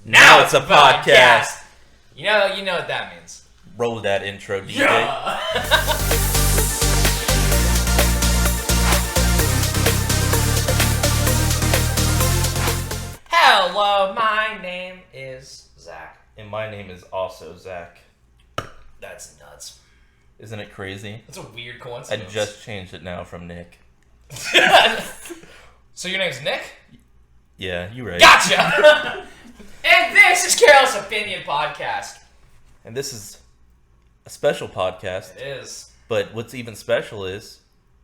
Now it's a podcast. You know what that means. Roll that intro, DJ. Yeah. Hello, my name is Zach. And my name is also Zach. That's nuts. Isn't it crazy? That's a weird I coincidence. just changed it now from Nick. So your name's Nick? Yeah, you right. Gotcha! And this is Careless Opinion Podcast. And this is a special podcast. It is. But what's even special is,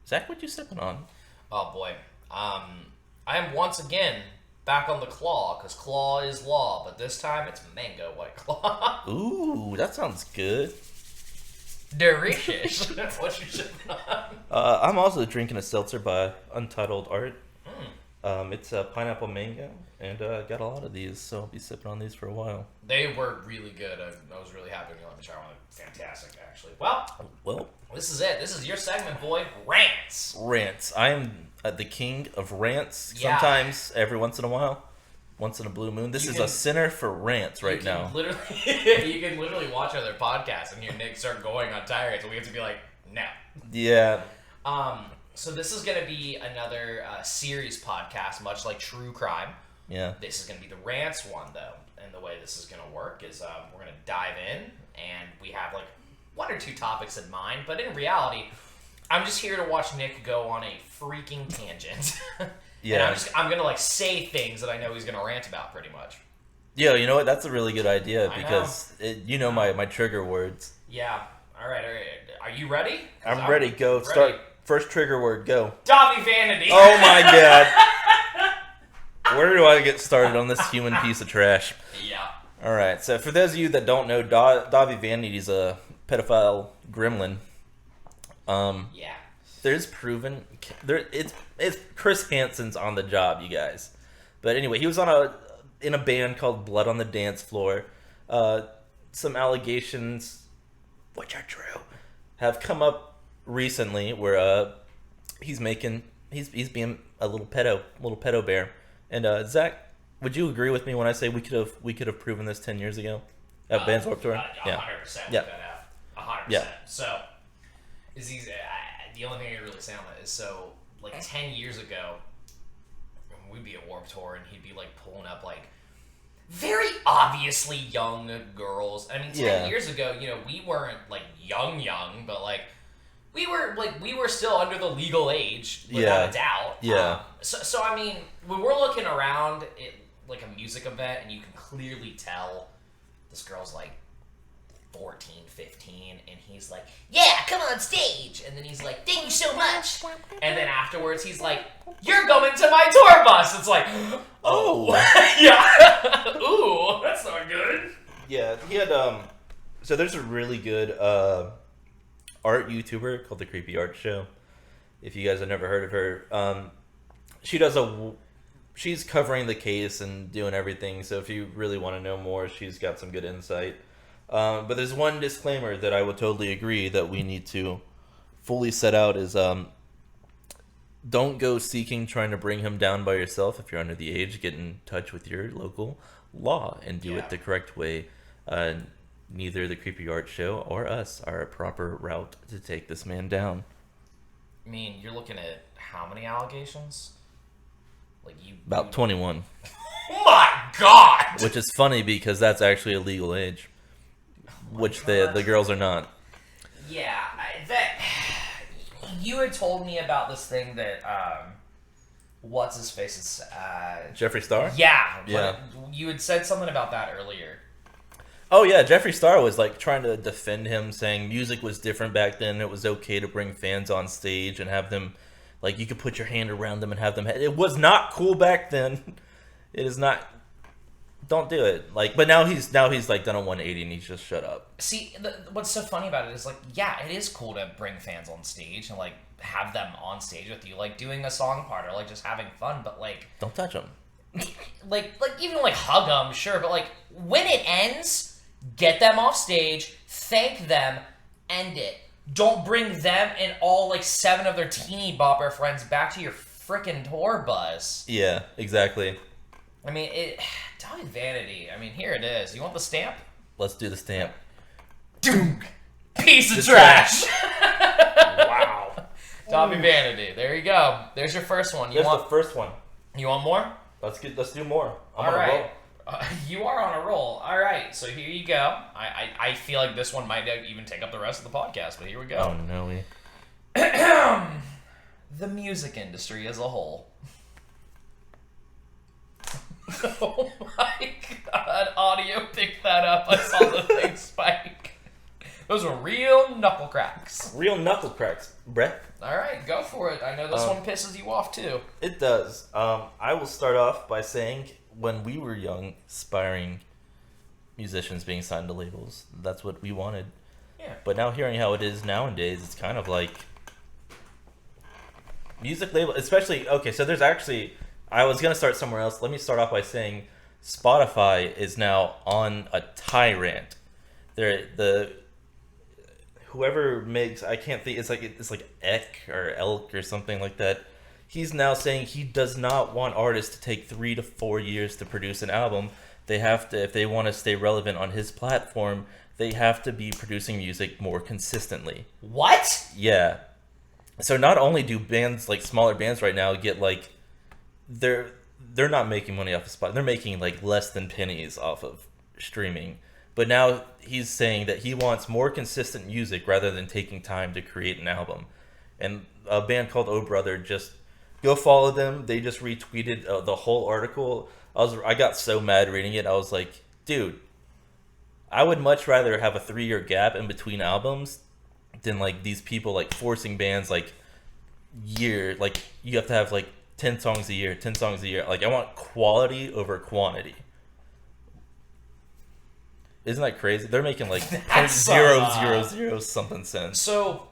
Zach, what you sipping on? Oh boy. I am once again back on the claw, because claw is law, but this time it's mango white claw. Ooh, that sounds good. Delicious. What you sipping on? I'm also drinking a seltzer by Untitled Art. It's a pineapple mango, and I got a lot of these, so I'll be sipping on these for a while. They were really good. I was really happy when you let me try one. Fantastic, actually. Well, this is it. This is your segment, boy. Rants. Rants. I am the king of rants. Yeah. Sometimes, every once in a while, once in a blue moon. This is a center for rants right now. You can literally watch other podcasts and hear Nick start going on tirades, and we have to be like, no. Yeah. So this is going to be another series podcast, much like True Crime. Yeah. This is going to be the Rants one, though. And the way this is going to work is we're going to dive in, and we have like one or two topics in mind. But in reality, I'm just here to watch Nick go on a freaking tangent. Yeah. And I'm going to like say things that I know he's going to rant about pretty much. Yeah, you know what? That's a really good idea I because my trigger words. Yeah. All right. Are you ready? I'm ready. Go. Ready. Start. First trigger word. Go. Dobby Vanity. Oh my god. Where do I get started on this human piece of trash? Yeah. All right. So for those of you that don't know, Dobby Vanity is a pedophile gremlin. Yeah. There's proven it's Chris Hansen's on the job, you guys. But anyway, he was in a band called Blood on the Dance Floor. Some allegations, which are true, have come up recently where he's being a little pedo bear. And Zach, would you agree with me when I say we could have proven this 10 years ago at Band's Warped Tour? 100%. Yeah. 100%. Yeah. So, the only thing I really say on that is, so like 10 years ago, we'd be at Warped Tour and he'd be like pulling up like very obviously young girls. I mean, 10 years ago, we weren't like young, but like we were still under the legal age, without a doubt. Yeah. So I mean, when we're looking around at like a music event and you can clearly tell this girl's like 14, 15, and he's like, yeah, come on stage. And then he's like, thank you so much. And then afterwards he's like, you're going to my tour bus. It's like, oh. Yeah. Ooh, that's not good. Yeah, he had so there's a really good art YouTuber called The Creepy Art Show. If you guys have never heard of her, she's covering the case and doing everything. So if you really want to know more, she's got some good insight. But there's one disclaimer that I would totally agree that we need to fully set out is don't go trying to bring him down by yourself. If you're under the age, get in touch with your local law and do it the correct way. Neither the Creepy Art Show or us are a proper route to take this man down. I mean, you're looking at how many allegations? About 21. Oh my god! Which is funny because that's actually a legal age. Which the girls are not. Yeah, you had told me about this thing that what's his face is Jeffree Star? Yeah. You had said something about that earlier. Oh yeah, Jeffree Star was like trying to defend him, saying music was different back then. It was okay to bring fans on stage and have them, like, you could put your hand around them and have them. It was not cool back then. It is not. Don't do it. Like, but now he's like done a 180 and he's just shut up. See, what's so funny about it is like, yeah, it is cool to bring fans on stage and like have them on stage with you, like doing a song part or like just having fun. But like, don't touch them. like even like hug them, sure. But like when it ends, get them off stage, thank them, end it. Don't bring them and all like 7 of their teeny bopper friends back to your frickin' tour bus. Yeah, exactly. I mean, Tommy Vanity. I mean, here it is. You want the stamp? Let's do the stamp. Dunk. Piece of trash. Wow. Tommy Vanity. There you go. There's your first one. There's the first one. You want more? Let's do more. I'm All on a right. roll. You are on a roll. All right. So here you go. I feel like this one might even take up the rest of the podcast, but here we go. Oh no. The music industry as a whole. Oh my god, audio picked that up. I saw the thing spike. Those were real knuckle cracks. Real knuckle cracks, Brett. Alright, go for it. I know this one pisses you off too. It does. I will start off by saying when we were young, aspiring musicians being signed to labels, that's what we wanted. Yeah. But now hearing how it is nowadays, it's kind of like music label, especially, okay, so there's actually, I was going to start somewhere else. Let me start off by saying Spotify is now on a tyrant. Whoever makes, I can't think, it's like Eck or Elk or something like that. He's now saying he does not want artists to take 3 to 4 years to produce an album. They have to, if they want to stay relevant on his platform, they have to be producing music more consistently. What? Yeah. So not only do bands, like smaller bands right now, get like, they're not making money off of Spotify. They're making like less than pennies off of streaming. But now he's saying that he wants more consistent music rather than taking time to create an album. And a band called Oh Brother, just go follow them. They just retweeted the whole article. I got so mad reading it. I was like, dude, I would much rather have a 3-year gap in between albums than like these people like forcing bands like you have to have like 10 songs a year. Like, I want quality over quantity. Isn't that crazy? They're making like 0.000 something cents. So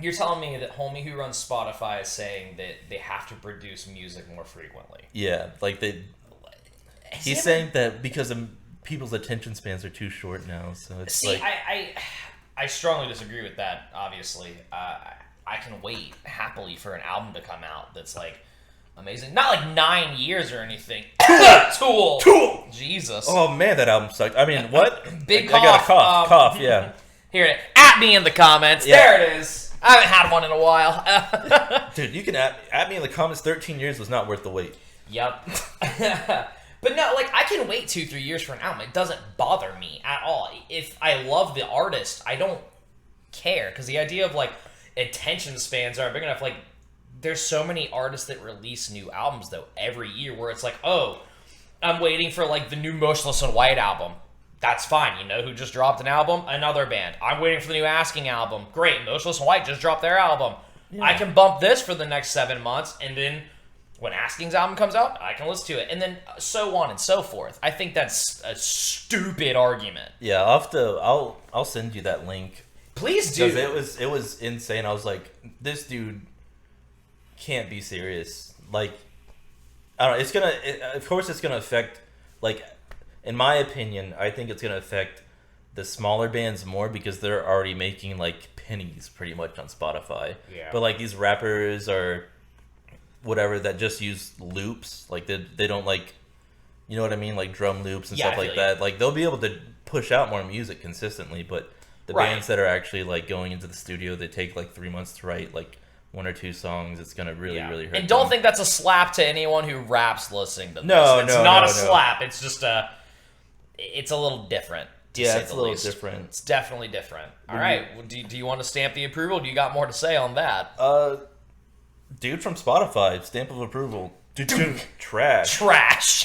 you're telling me that homie who runs Spotify is saying that they have to produce music more frequently? Yeah, like he's saying that because of people's attention spans are too short now. So it's I strongly disagree with that. Obviously, I can wait happily for an album to come out that's like amazing. Not like 9 years or anything. Tool. Jesus. Oh man, that album sucked. I mean, what? Big cough. I got a cough. Cough. Yeah. Here, at me in the comments. Yeah. There it is. I haven't had one in a while. Dude, you can at me in the comments. 13 years was not worth the wait. Yep. But no, like, I can wait 2-3 years for an album. It doesn't bother me at all. If I love the artist, I don't care. Because the idea of, like, attention spans are big enough. Like, there's so many artists that release new albums, though, every year where it's like, oh, I'm waiting for, like, the new Motionless in White album. That's fine. You know who just dropped an album? Another band. I'm waiting for the new Asking album. Great. Motionless in White just dropped their album. Yeah. I can bump this for the next 7 months, and then when Asking's album comes out, I can listen to it. And then so on and so forth. I think that's a stupid argument. Yeah, I'll send you that link. Please do. Because it was insane. I was like, this dude can't be serious. Like, I don't know, of course it's gonna affect, like, in my opinion, I think it's gonna affect the smaller bands more because they're already making like pennies pretty much on Spotify. Yeah. But like these rappers or whatever that just use loops, like they don't, like, you know what I mean, like drum loops and stuff like that. Like, they'll be able to push out more music consistently, but the bands that are actually like going into the studio, they take like 3 months to write like 1 or 2 songs. It's gonna really hurt. And don't think that's a slap to anyone who raps listening to this. No, it's not a slap. It's just it's a little different. Yeah, it's a little different. It's definitely different. All right. Well, do you want to stamp the approval? Do you got more to say on that? Dude from Spotify, stamp of approval. Trash.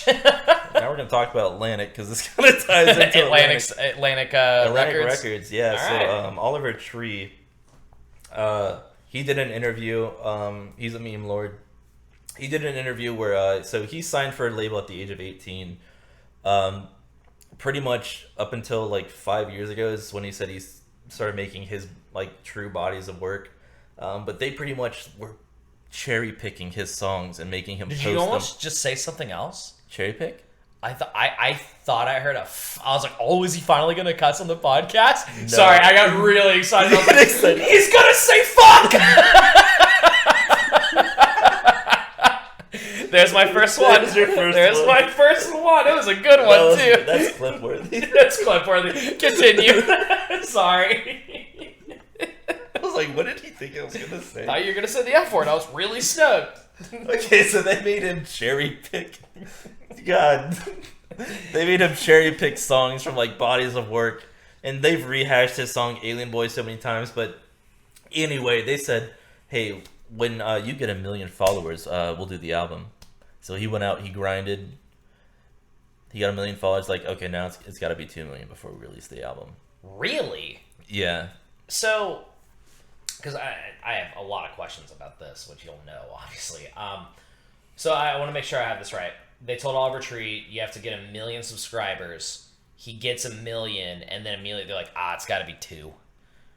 Now we're gonna talk about Atlantic because this kind of ties into Atlantic Records. Yeah. All so Oliver Tree, he did an interview. He's a meme lord. He did an interview where so he signed for a label at the age of 18. Pretty much up until like 5 years ago is when he said he started making his like true bodies of work. But they pretty much were cherry picking his songs and making him. Did you almost just say something else? Cherry pick? I thought I heard I was like, oh, is he finally gonna cuss on the podcast? No. Sorry, I got really excited. I was like, he's gonna say fuck. There's my first one. There's your first There's one. my first one. It was a good one, too. That's clip worthy. That's clip worthy. Continue. Sorry. I was like, what did he think I was going to say? Thought you were going to say the F word. I was really stoked. Okay, so they made him cherry pick. God. They made him cherry pick songs from like bodies of work. And they've rehashed his song Alien Boy so many times. But anyway, they said, hey, when you get 1 million followers, we'll do the album. So he went out, he grinded. He got 1 million followers. Like, okay, now it's got to be 2 million before we release the album. Really? Yeah. So, because I have a lot of questions about this, which you'll know, obviously. So I want to make sure I have this right. They told Oliver Tree, you have to get 1 million subscribers. He gets 1 million, and then immediately they're like, it's got to be 2.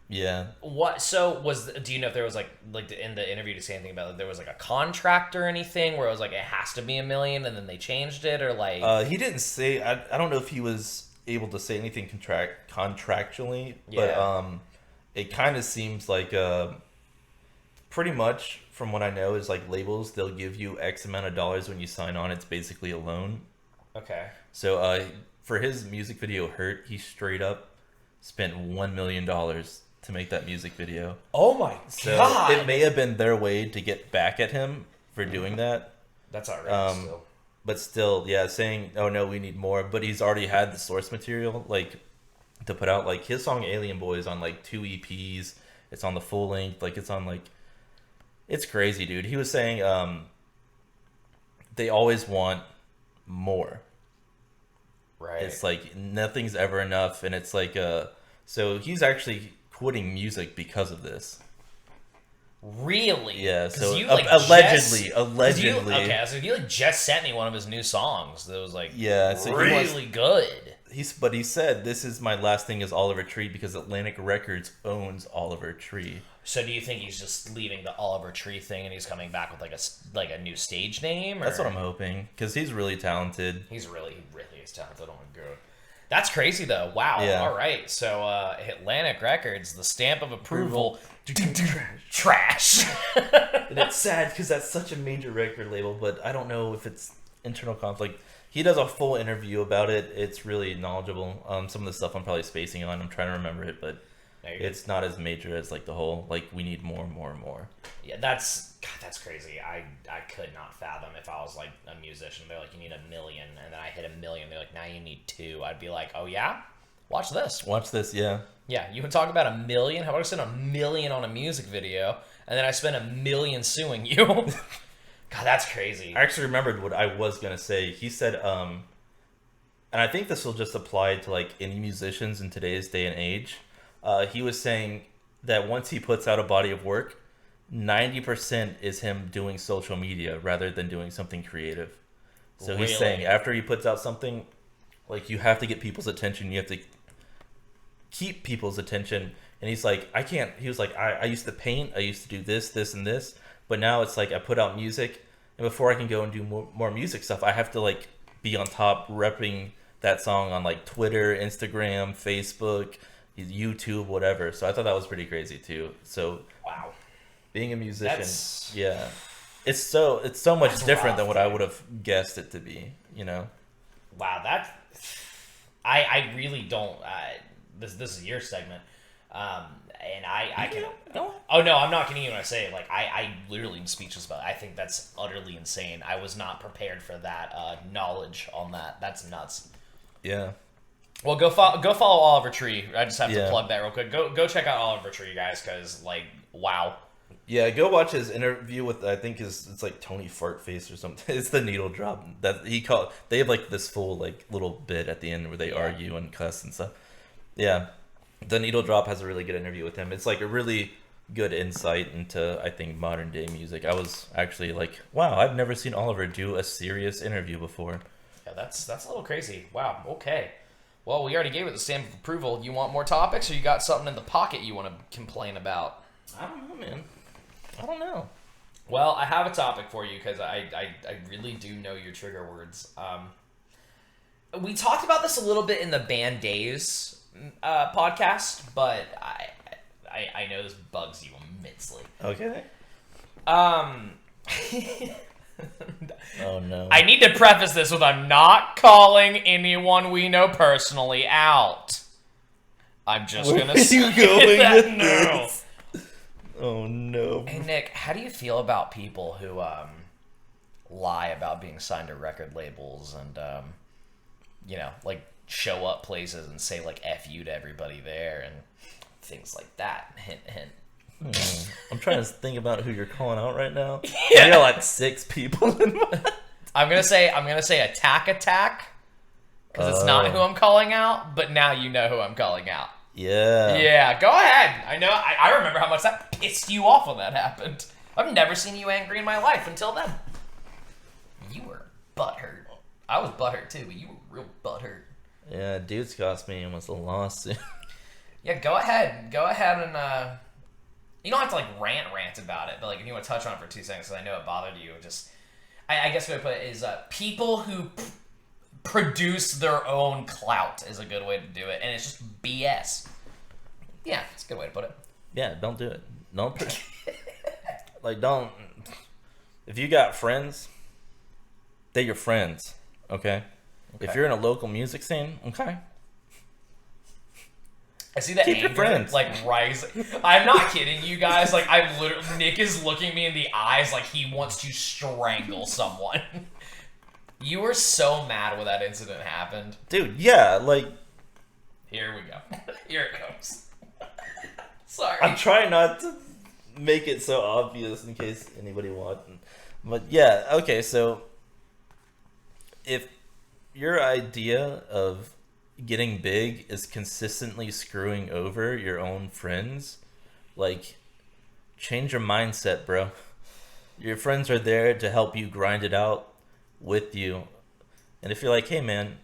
Yeah. What? So do you know if there was like in the interview to say anything about it, there was like a contract or anything where it was like it has to be 1 million, and then they changed it, or like? He didn't say. I don't know if he was able to say anything contractually, Yeah. but it kind of seems like pretty much from what I know is like labels, they'll give you X amount of dollars when you sign on. It's basically a loan. Okay. So for his music video Hurt, he straight up spent $1 million to make that music video. Oh my god! It may have been their way to get back at him for doing that. That's outrageous. Still. But still, yeah, saying, oh no, we need more. But he's already had the source material, like, to put out. Like, his song Alien Boy is on, like, 2 EPs. It's on the full length. Like, it's on, like... It's crazy, dude. He was saying they always want more. Right. It's like, nothing's ever enough. And it's like, so he's actually quitting music because of this. Really? Yeah, so you, like, allegedly. Okay, so you like just sent me one of his new songs that was like so really good. But he said, this is my last thing as Oliver Tree because Atlantic Records owns Oliver Tree. So do you think he's just leaving the Oliver Tree thing and he's coming back with like a new stage name? Or? That's what I'm hoping, because he's really talented. He really is talented. Oh my god. That's crazy though. Wow. Yeah. All right. So Atlantic Records, the stamp of approval. Trash. And it's sad because that's such a major record label, but I don't know if it's internal conflict. He does a full interview about it. It's really knowledgeable. Some of the stuff I'm probably spacing on. I'm trying to remember it, but it's not as major as like the whole like we need more. Yeah, that's crazy. I could not fathom if I was like a musician. They're like, you need 1 million, and then I hit 1 million. They're like, now you need 2. I'd be like, oh yeah, watch this. Yeah. Yeah, you would talk about 1 million. How about I spend 1 million on a music video, and then I spend 1 million suing you? God, that's crazy. I actually remembered what I was gonna say. He said, and I think this will just apply to like any musicians in today's day and age. He was saying that once he puts out a body of work, 90% is him doing social media rather than doing something creative. So he's saying after he puts out something, like you have to get people's attention. You have to keep people's attention. And he's like, he was like, I used to paint. I used to do this, and this. But now it's like I put out music. And before I can go and do more music stuff, I have to like be on top repping that song on like Twitter, Instagram, Facebook, YouTube, whatever. So I thought that was pretty crazy too. So wow, being a musician, it's so much different than what I would have guessed it to be. You know? Wow, I really don't. This is your segment, and I can. Oh no, I'm not kidding you when I say it. Like I literally am speechless about it. I think that's utterly insane. I was not prepared for that knowledge on that. That's nuts. Yeah. Well, go follow Oliver Tree. I just have to plug that real quick. Go check out Oliver Tree, guys, because like wow. Yeah, go watch his interview with it's like Tony Fartface or something. It's the needle drop that he called. They have like this full like little bit at the end where they argue and cuss and stuff. Yeah, the needle drop has a really good interview with him. It's like a really good insight into I think modern day music. I was actually like, wow, I've never seen Oliver do a serious interview before. Yeah, that's a little crazy. Wow. Okay. Well, we already gave it the stamp of approval. You want more topics, or you got something in the pocket you want to complain about? I don't know, man. I don't know. Well, I have a topic for you because I really do know your trigger words. We talked about this a little bit in the Band Days podcast, but I know this bugs you immensely. Okay. Oh no. I need to preface this with I'm not calling anyone we know personally out. I'm just gonna say that now. Oh no. Hey Nick, how do you feel about people who lie about being signed to record labels and like show up places and say like F you to everybody there and things like that? Hint, hint. I'm trying to think about who you're calling out right now. Yeah. I got like 6 people in mind. I'm gonna say attack because it's not who I'm calling out, but now you know who I'm calling out. Yeah. Yeah, go ahead. I know. I remember how much that pissed you off when that happened. I've never seen you angry in my life until then. You were butthurt. I was butthurt too, but you were real butthurt. Yeah, dudes cost me almost a lawsuit. Yeah, go ahead. Go ahead and you don't have to like rant about it, but like if you want to touch on it for 2 seconds, because I know it bothered you. Just, I guess what I put it is people who produce their own clout is a good way to do it, and it's just BS. Yeah, it's a good way to put it. Yeah, don't do it. Don't. Don't. If you got friends, they're your friends. Okay? If you're in a local music scene, okay. I see that Keep anger like rise. I'm not kidding you guys. Like I'm literally, Nick is looking me in the eyes like he wants to strangle someone. You were so mad when that incident happened. Dude, yeah, like... Here we go. Here it comes. Sorry. I'm trying not to make it so obvious in case anybody wants. But yeah, okay, so... If your idea of getting big is consistently screwing over your own friends, like, change your mindset, bro. Your friends are there to help you grind it out with you, and if you're like, hey man,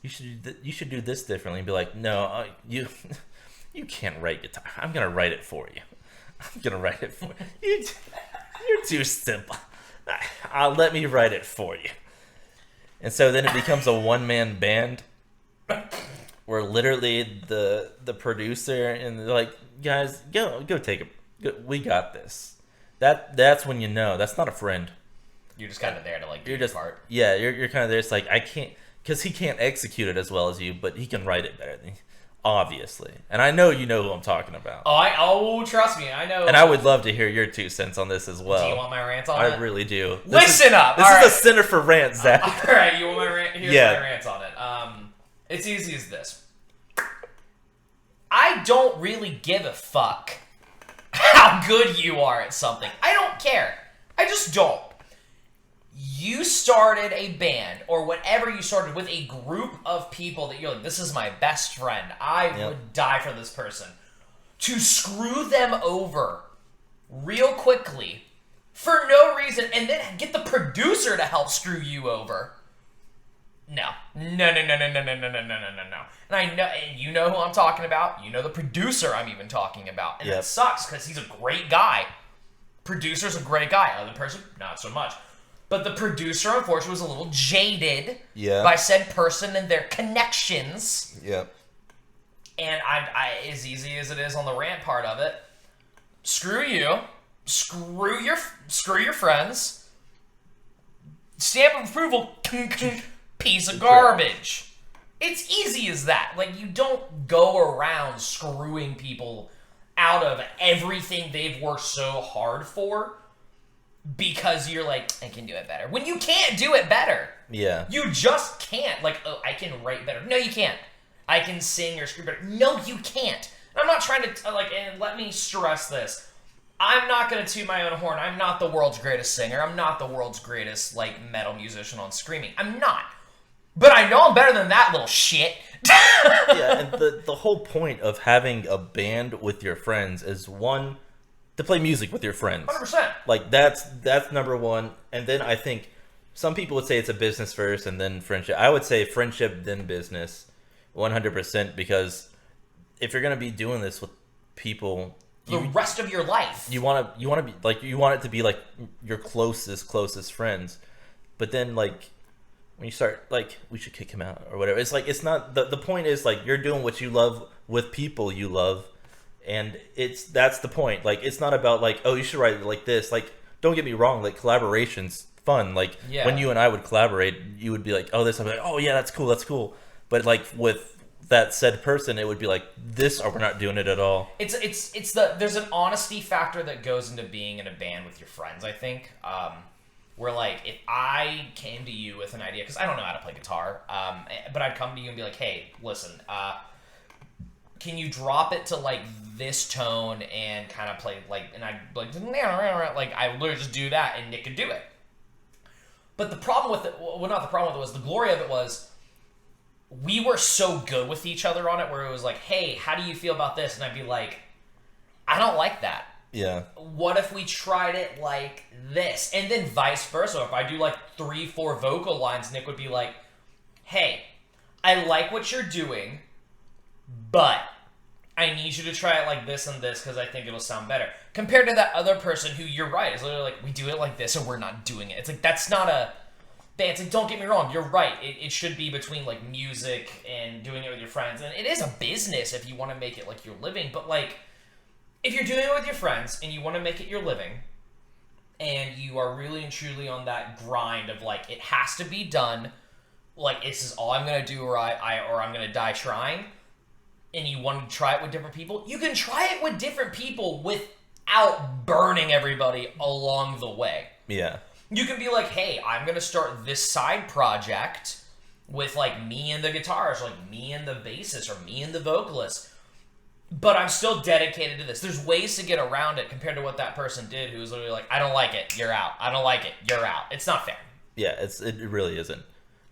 you should do this differently, and be like, no, you can't write guitar. I'm gonna write it for you. I'm gonna write it for you. You're too simple. Let me write it for you. And so then it becomes a one-man band where literally the producer and they're like, guys, go take it. We got this. That's when you know that's not a friend. You're just kind of there to like do your your part. Yeah, you're kind of there. It's like I can't, because he can't execute it as well as you, but he can write it better than you, obviously. And I know you know who I'm talking about. Oh, trust me, I know. And I would love to hear your 2 cents on this as well. Do you want my rants on it? I really do. Listen up. This is the Center for Rants, Zach. All right, you want my rant? Here's my rants on it. It's easy as this. I don't really give a fuck how good you are at something. I don't care. I just don't. You started a band or whatever you started with a group of people that you're like, this is my best friend. I would die for this person. To screw them over real quickly for no reason and then get the producer to help screw you over. No. And I know, and you know who I'm talking about. You know the producer I'm even talking about. And it sucks because he's a great guy. Producer's a great guy. Other person, not so much. But the producer, unfortunately, was a little jaded by said person and their connections. Yep. And I, as easy as it is on the rant part of it, screw you, screw your friends, stamp of approval, piece of garbage. It's easy as that. Like, you don't go around screwing people out of everything they've worked so hard for because you're like, I can do it better. When you can't do it better. Yeah. You just can't. Like, oh, I can write better. No, you can't. I can sing or scream better. No, you can't. And I'm not trying to, and let me stress this. I'm not going to toot my own horn. I'm not the world's greatest singer. I'm not the world's greatest, metal musician on screaming. I'm not. But I know I'm better than that little shit. Yeah, and the whole point of having a band with your friends is, one, to play music with your friends. 100%. Like, that's number one. And then I think some people would say it's a business first and then friendship. I would say friendship, then business, 100%, because if you're going to be doing this with people... the rest of your life. You want to be, you want it to be, your closest friends. But then, when you start, we should kick him out or whatever. It's it's not, the point is, you're doing what you love with people you love. And that's the point. It's not about, oh, you should write it like this. Don't get me wrong, collaboration's fun. Like Yeah. when you and I would collaborate, you would be like, oh, this. I'd be like, oh yeah, that's cool. But like with that said person, it would be like this, or we're not doing it at all. There's an honesty factor that goes into being in a band with your friends, I think. Where like if I came to you with an idea, because I don't know how to play guitar, but I'd come to you and be like, hey, listen, can you drop it to like this tone and kind of play like, and I'd like I would literally just do that and Nick could do it. But the problem with it, well, not the problem with it, was the glory of it was we were so good with each other on it, where it was like, hey, how do you feel about this? And I'd be like, I don't like that. Yeah. What if we tried it like this? And then vice versa. If I do like 3-4 vocal lines, Nick would be like, hey, I like what you're doing, but I need you to try it like this and this because I think it'll sound better. Compared to that other person who, you're right, is literally like, we do it like this or we're not doing it. It's like, that's not a... It's like, don't get me wrong, you're right. It should be between like music and doing it with your friends. And it is a business if you want to make it like your living. But like, if you're doing it with your friends and you want to make it your living, and you are really and truly on that grind of like, it has to be done, like this is all I'm gonna do, or I'm gonna die trying, and you want to try it with different people, you can try it with different people without burning everybody along the way. Yeah. You can be like, hey, I'm gonna start this side project with like me and the guitarist, or like me and the bassist, or me and the vocalist, but I'm still dedicated to this. There's ways to get around it compared to what that person did, who was literally like, I don't like it, you're out. I don't like it, you're out. It's not fair. Yeah, it really isn't.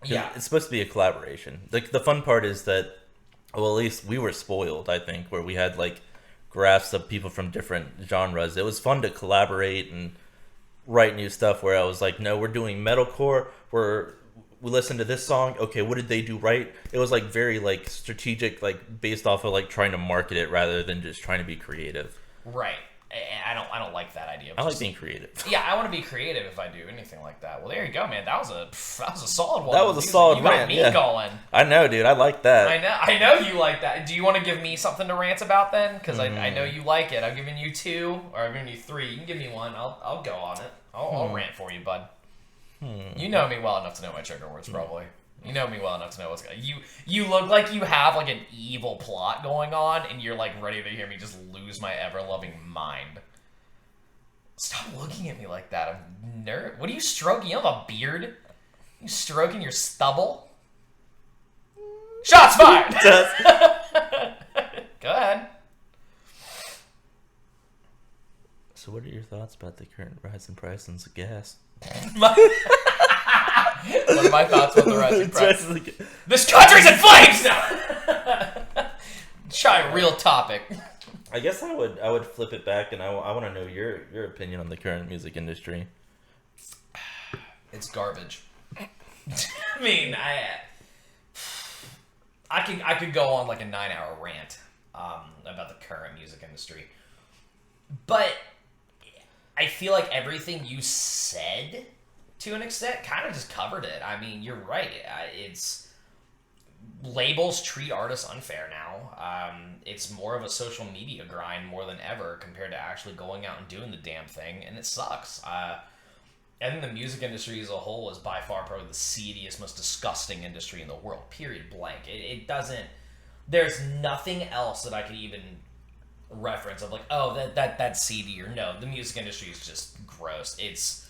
Yeah. It's supposed to be a collaboration. Like the fun part is that, well, at least we were spoiled, I think, where we had like graphs of people from different genres. It was fun to collaborate and write new stuff, where I was like, no, we're doing metalcore, we listened to this song, okay, what did they do right? It was like very like strategic, like based off of like trying to market it rather than just trying to be creative. Right. I don't like that idea. I like being creative. Yeah, I want to be creative if I do anything like that. Well, there you go, man. That was a solid one. That was a solid You got rant. me going. I know, dude. I like that. I know you like that. Do you want to give me something to rant about then? Because I know you like it. I've given you 2, or I've given you 3. You can give me 1. I'll go on it. I'll rant for you, bud. You know me well enough to know my trigger words, probably. You know me well enough to know what's going on. You look like you have like an evil plot going on, and you're like ready to hear me just lose my ever-loving mind. Stop looking at me like that. I'm nerd. What are you stroking? You have a beard? You stroking your stubble? Shots fired! Go ahead. So what are your thoughts about the current rise in prices of gas? What are my thoughts about the rise in prices? This country's in flames now! Try a real topic. I guess I would flip it back, and I want to know your opinion on the current music industry. It's garbage. I mean, I could go on like a 9-hour rant about the current music industry, but I feel like everything you said, to an extent, kind of just covered it. I mean, you're right. It's labels treat artists unfair now. It's more of a social media grind more than ever compared to actually going out and doing the damn thing, and it sucks. I think the music industry as a whole is by far probably the seediest, most disgusting industry in the world, period, blank. It doesn't... There's nothing else that I could even reference of like, oh, that's seedy, or no, the music industry is just gross. It's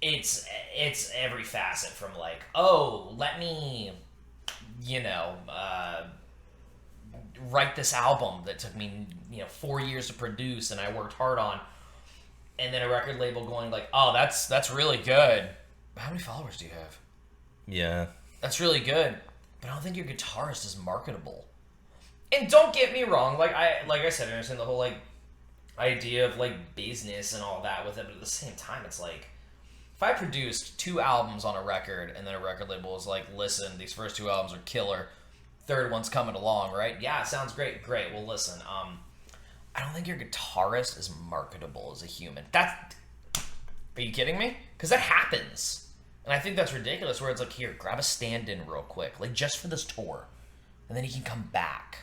every facet from like, oh, let me... write this album that took me 4 years to produce and I worked hard on, and then a record label going like, oh, that's really good, but how many followers do you have? Yeah, that's really good, but I don't think your guitarist is marketable. And don't get me wrong, like I said, I understand the whole like idea of like business and all that with it, but at the same time, it's like, if I produced 2 albums on a record and then a record label is like, listen, these first 2 albums are killer, 3rd one's coming along, right? Yeah, sounds great. Great. Well, listen, I don't think your guitarist is marketable as a human. Are you kidding me? Because that happens. And I think that's ridiculous, where it's like, here, grab a stand-in real quick, like just for this tour, and then he can come back.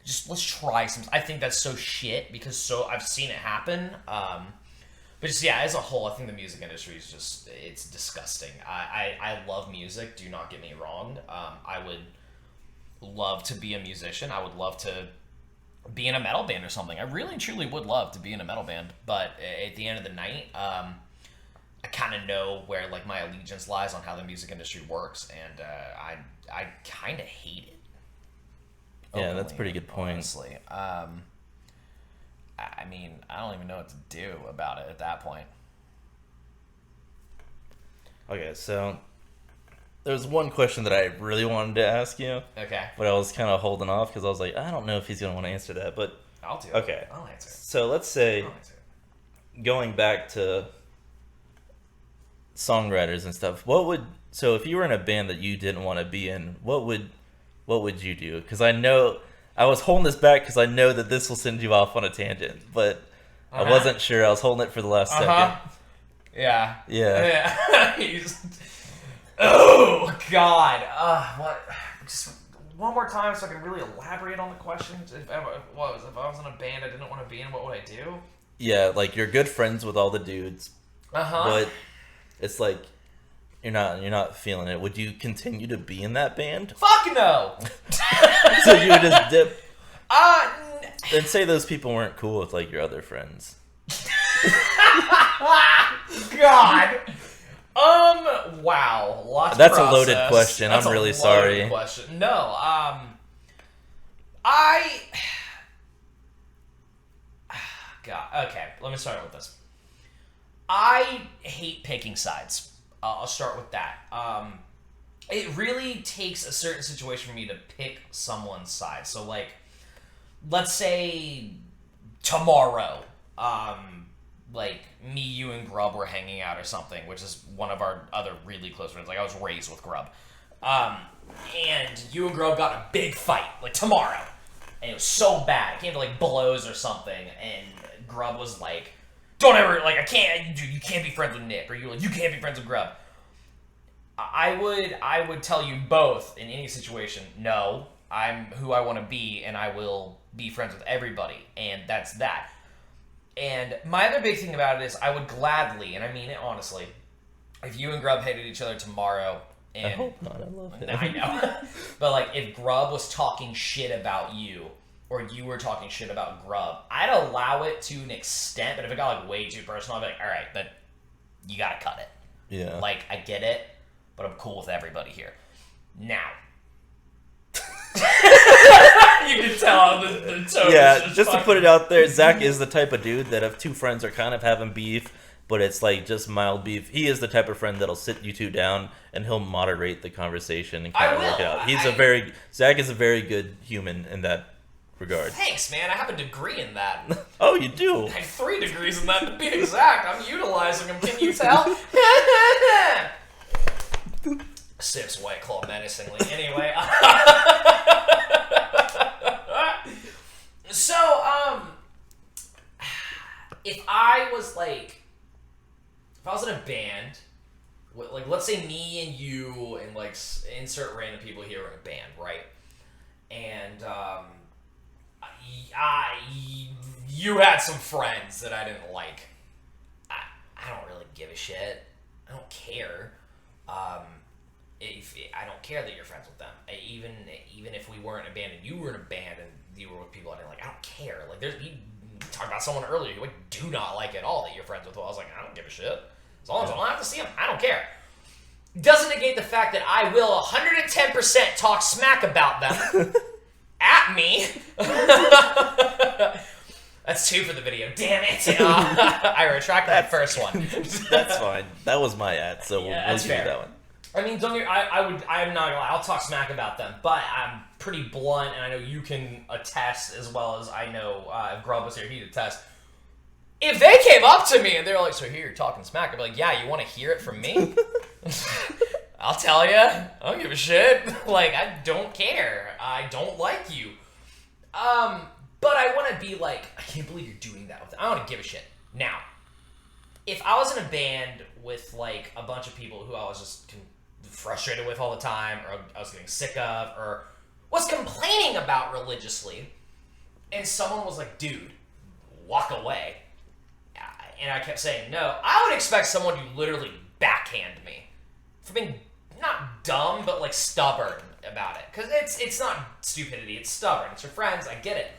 Just let's try some. I think that's so shit, because I've seen it happen. But just, yeah, as a whole, I think the music industry is just, it's disgusting. I love music, do not get me wrong. I would love to be a musician. I would love to be in a metal band or something. I really truly would love to be in a metal band. But at the end of the night, I kind of know where like my allegiance lies on how the music industry works, and I kind of hate it. Yeah, that's a pretty good point. Honestly, I mean, I don't even know what to do about it at that point. Okay, so there's one question that I really wanted to ask you. Okay. But I was kind of holding off because I was like, I don't know if he's going to want to answer that. But I'll do it. Okay. I'll answer it. So let's say, going back to songwriters and stuff, so if you were in a band that you didn't want to be in, what would you do? Because I know, I was holding this back because I know that this will send you off on a tangent, but I wasn't sure. I was holding it for the last second. Yeah. Yeah. Oh, God. What? Just one more time so I can really elaborate on the question. If I was in a band I didn't want to be in, what would I do? Yeah, like you're good friends with all the dudes, but it's like you're not feeling it. Would you continue to be in that band? Fuck no. So you would just dip. And say those people weren't cool with like your other friends. God. Wow. Lots. That's of a loaded process. question. That's I'm really loaded sorry. Question. No. God. Okay. Let me start with this. I hate picking sides. I'll start with that. It really takes a certain situation for me to pick someone's side. So, like, let's say tomorrow, like, me, you, and Grub were hanging out or something, which is one of our other really close friends. Like, I was raised with Grub. And you and Grub got in a big fight, like, tomorrow. And it was so bad. It came to, like, blows or something. And Grub was like, don't ever, like, you can't be friends with Nick. Or you can't be friends with Grub. I would tell you both in any situation, no, I'm who I want to be, and I will be friends with everybody. And that's that. And my other big thing about it is I would gladly, and I mean it honestly, if you and Grub hated each other tomorrow, and I hope not. I love him. I know. But like if Grub was talking shit about you, or you were talking shit about Grub, I'd allow it to an extent, but if it got like way too personal, I'd be like, all right, then you gotta cut it. Yeah. Like, I get it, but I'm cool with everybody here. Now. You can tell the tone. Yeah, just to put it out there, Zach is the type of dude that if two friends are kind of having beef, but it's like just mild beef, he is the type of friend that'll sit you two down and he'll moderate the conversation and kind of work it out. Zach is a very good human in that regard. Thanks, man. I have a degree in that. Oh, you do? I have 3 degrees in that to be exact. I'm utilizing them. Can you tell? Sips White Claw menacingly. Anyway. So, if I was in a band, like, let's say me and you and, like, insert random people here in a band, right? And, you had some friends that I didn't like. I don't really give a shit. I don't care. If I don't care that you're friends with them. Even if we weren't in a band and you were in a band and you were with people I didn't like, I don't care. Like you talked about someone earlier who I do not like at all that you're friends with. Well, I was like, I don't give a shit. As long as I don't have to see them, I don't care. Doesn't negate the fact that I will 110% talk smack about them at me. That's 2 for the video. Damn it! I retract that first one. That's fine. That was my ad, so we'll give you that one. I mean, I'm not gonna lie, I'll talk smack about them, but I'm pretty blunt, and I know you can attest as well as I know if Grub was here, he'd attest. If they came up to me and they were like, so here, you're talking smack, I'd be like, yeah, you want to hear it from me? I'll tell you. I don't give a shit. Like, I don't care. I don't like you. But I want to be like, I can't believe you're doing that with them. I don't want to give a shit. Now, if I was in a band with, like, a bunch of people who I was just frustrated with all the time, or I was getting sick of, or was complaining about religiously, and someone was like, dude, walk away, and I kept saying no, I would expect someone to literally backhand me for being not dumb, but like stubborn about it. Because it's not stupidity, it's stubborn. It's your friends, I get it.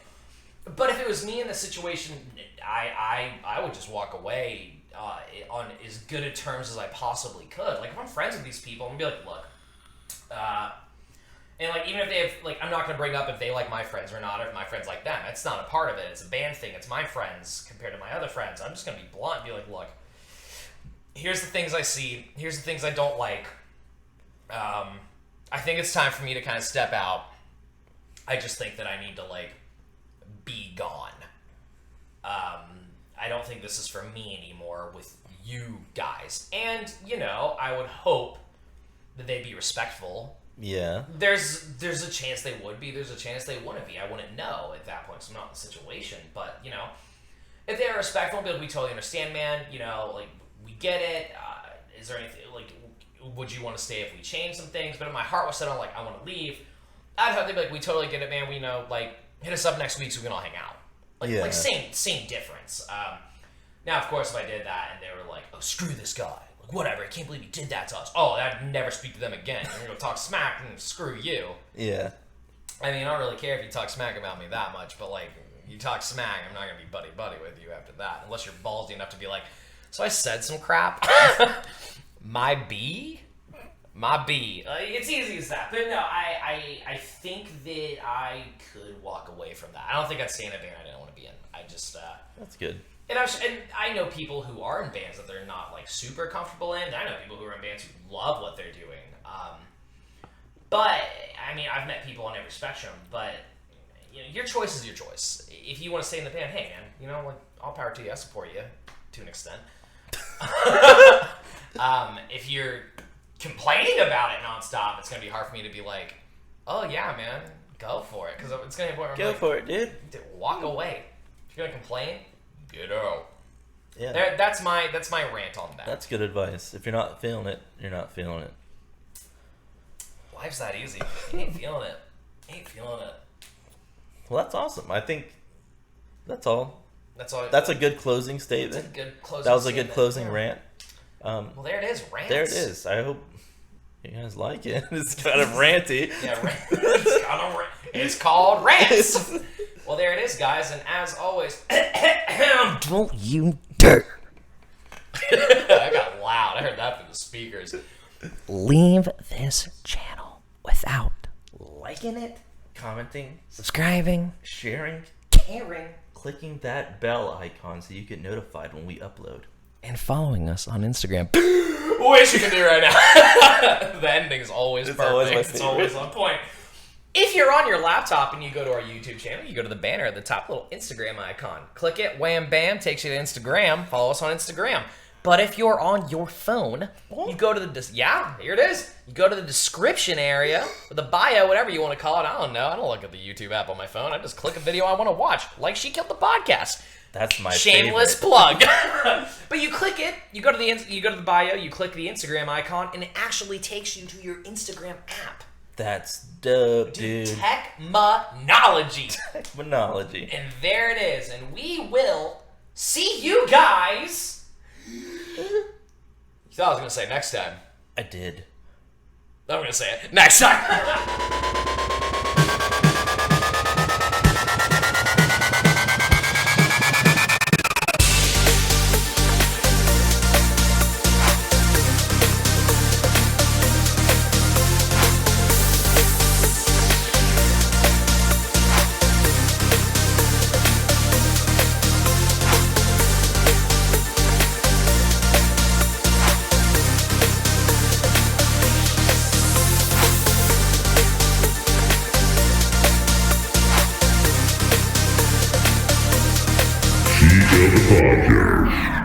But if it was me in the situation, I would just walk away on as good a terms as I possibly could. Like, if I'm friends with these people, I'm gonna be like, look, and like, even if they have, like, I'm not gonna bring up if they like my friends or not, or if my friends like them. It's not a part of it. It's a band thing. It's my friends compared to my other friends. I'm just gonna be blunt and be like, look, here's the things I see. Here's the things I don't like. I think it's time for me to kind of step out. I just think that I need to, like, be gone. I don't think this is for me anymore with you guys. And, you know, I would hope that they'd be respectful. Yeah. There's a chance they would be. There's a chance they wouldn't be. I wouldn't know at that point because I'm not in the situation. But, you know, if they're respectful, we totally understand, man. You know, like, we get it. Is there anything, like, would you want to stay if we change some things? But if my heart was set on, like, I want to leave, I'd have to be like, we totally get it, man. We know, like, hit us up next week so we can all hang out. Like same difference. Now, of course, if I did that and they were like, oh, screw this guy. Like, whatever, I can't believe he did that to us. Oh, I'd never speak to them again. I'm going to talk smack and screw you. Yeah. I mean, I don't really care if you talk smack about me that much, but, like, you talk smack, I'm not going to be buddy-buddy with you after that. Unless you're ballsy enough to be like, so I said some crap. My B? It's easy as that. But no, I think that I could walk away from that. I don't think I'd stay in a band I didn't want to be in. I just... That's good. And I know people who are in bands that they're not, like, super comfortable in. I know people who are in bands who love what they're doing. But, I mean, I've met people on every spectrum, but, you know, your choice is your choice. If you want to stay in the band, hey, man, you know, like, all power to you. I support you to an extent. If you're complaining about it nonstop, it's going to be hard for me to be like, oh, yeah, man, go for it. Because it's going to be a point where I'm like, for it, dude. Walk away. If you're going to complain, get out. Yeah. That's my rant on that. That's good advice. If you're not feeling it, you're not feeling it. Life's that easy. You ain't feeling it. Well, that's awesome. I think that's all. That's a good closing statement. That's a good closing That was a statement. good closing rant. Well, there it is. Rants. There it is. I hope you guys like it. It's kind of ranty. Yeah, it's called Rants. Well, there it is, guys. And as always, Don't you dare I got loud. I heard that through the speakers. leave this channel without Liking it, commenting, subscribing, sharing, Caring. clicking that bell icon so you get notified when we upload. and following us on Instagram. Wish you could do right now. The ending is always It's perfect. always my It's always on point. If you're on your laptop and you go to our YouTube channel, you go to the banner at the top, little Instagram icon. Click it, wham, bam, takes you to Instagram. Follow us on Instagram. But if you're on your phone, you go to the... here it is. You go to the description area, or the bio, whatever you want to call it. I don't know. I don't look at the YouTube app on my phone. I just click a video I want to watch. Like She Killed the Podcast. That's my Shameless favorite. plug. But you click it, you go to the bio, you click the Instagram icon, and it actually takes you to your Instagram app. That's dope, dude. Techmonology. Technology. And there it is. And we will see you guys. You thought I was going to say next time. I did. I'm going to say it next time. She Killed the Podcast.